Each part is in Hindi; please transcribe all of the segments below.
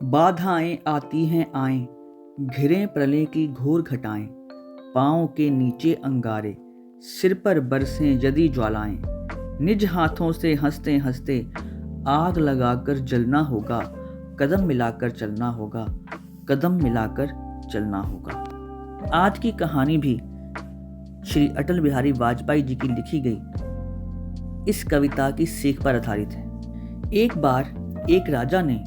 बाधाएं आती हैं आएं, घिरें प्रलय की घोर घटाएं, पाँव के नीचे अंगारे, सिर पर बरसें यदि ज्वालाएं, निज हाथों से हंसते हंसते आग लगाकर जलना होगा, कदम मिलाकर चलना होगा, कदम मिलाकर चलना होगा। आज की कहानी भी श्री अटल बिहारी वाजपेयी जी की लिखी गई इस कविता की सीख पर आधारित है। एक बार एक राजा ने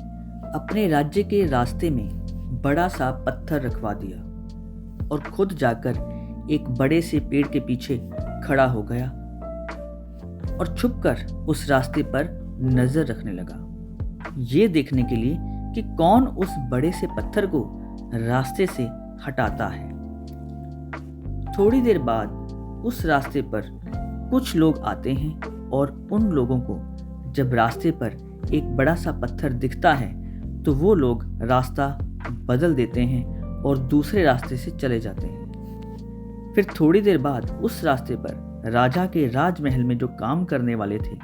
अपने राज्य के रास्ते में बड़ा सा पत्थर रखवा दिया और खुद जाकर एक बड़े से पेड़ के पीछे खड़ा हो गया और छुपकर उस रास्ते पर नजर रखने लगा, ये देखने के लिए कि कौन उस बड़े से पत्थर को रास्ते से हटाता है। थोड़ी देर बाद उस रास्ते पर कुछ लोग आते हैं और उन लोगों को जब रास्ते पर एक बड़ा सा पत्थर दिखता है तो वो लोग रास्ता बदल देते हैं और दूसरे रास्ते से चले जाते हैं। फिर थोड़ी देर बाद उस रास्ते पर राजा के राजमहल में जो काम करने वाले थे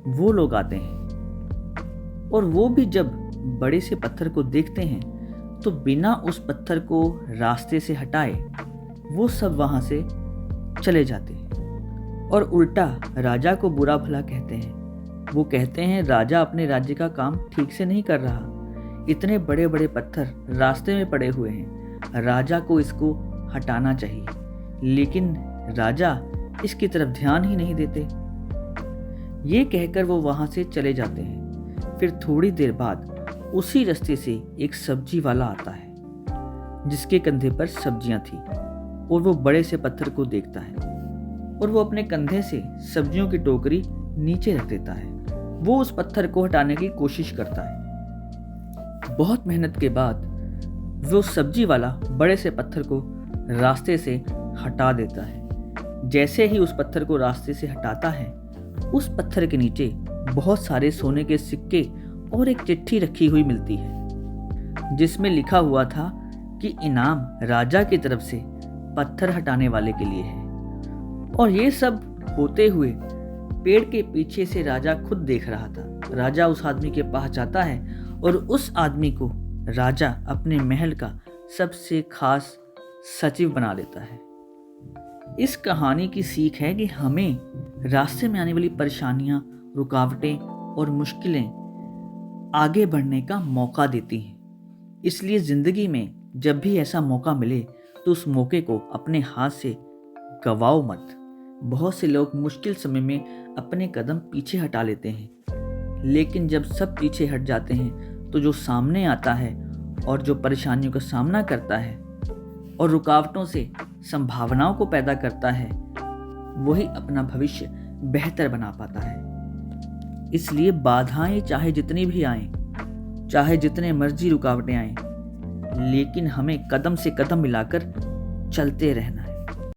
वो लोग आते हैं और वो भी जब बड़े से पत्थर को देखते हैं तो बिना उस पत्थर को रास्ते से हटाए वो सब वहां से चले जाते हैं और उल्टा राजा को बुरा भला कहते हैं। वो कहते हैं राजा अपने राज्य का काम ठीक से नहीं कर रहा, इतने बड़े बड़े पत्थर रास्ते में पड़े हुए हैं, राजा को इसको हटाना चाहिए, लेकिन राजा इसकी तरफ ध्यान ही नहीं देते। ये कहकर वो वहां से चले जाते हैं। फिर थोड़ी देर बाद उसी रास्ते से एक सब्जी वाला आता है जिसके कंधे पर सब्जियां थी और वो बड़े से पत्थर को देखता है और वो अपने कंधे से सब्जियों की टोकरी नीचे रख देता है। वो उस पत्थर को हटाने की कोशिश करता है। बहुत मेहनत के बाद वो सब्जी वाला बड़े से पत्थर को रास्ते से हटा देता है। जैसे ही उस पत्थर को रास्ते से हटाता है, उस पत्थर के नीचे बहुत सारे सोने के सिक्के और एक चिट्ठी रखी हुई मिलती है जिसमें लिखा हुआ था कि इनाम राजा की तरफ से पत्थर हटाने वाले के लिए है। और ये सब होते हुए पेड़ के पीछे से राजा खुद देख रहा था। राजा उस आदमी के पास जाता है और उस आदमी को राजा अपने महल का सबसे खास सचिव बना लेता है। इस कहानी की सीख है कि हमें रास्ते में आने वाली परेशानियां, रुकावटें और मुश्किलें आगे बढ़ने का मौका देती हैं। इसलिए जिंदगी में जब भी ऐसा मौका मिले तो उस मौके को अपने हाथ से गवाओ मत। बहुत से लोग मुश्किल समय में अपने कदम पीछे हटा लेते हैं, लेकिन जब सब पीछे हट जाते हैं तो जो सामने आता है और जो परेशानियों का सामना करता है और रुकावटों से संभावनाओं को पैदा करता है, वही अपना भविष्य बेहतर बना पाता है। इसलिए बाधाएं चाहे जितनी भी आएं, चाहे जितने मर्जी रुकावटें आएं, लेकिन हमें कदम से कदम मिलाकर चलते रहना है।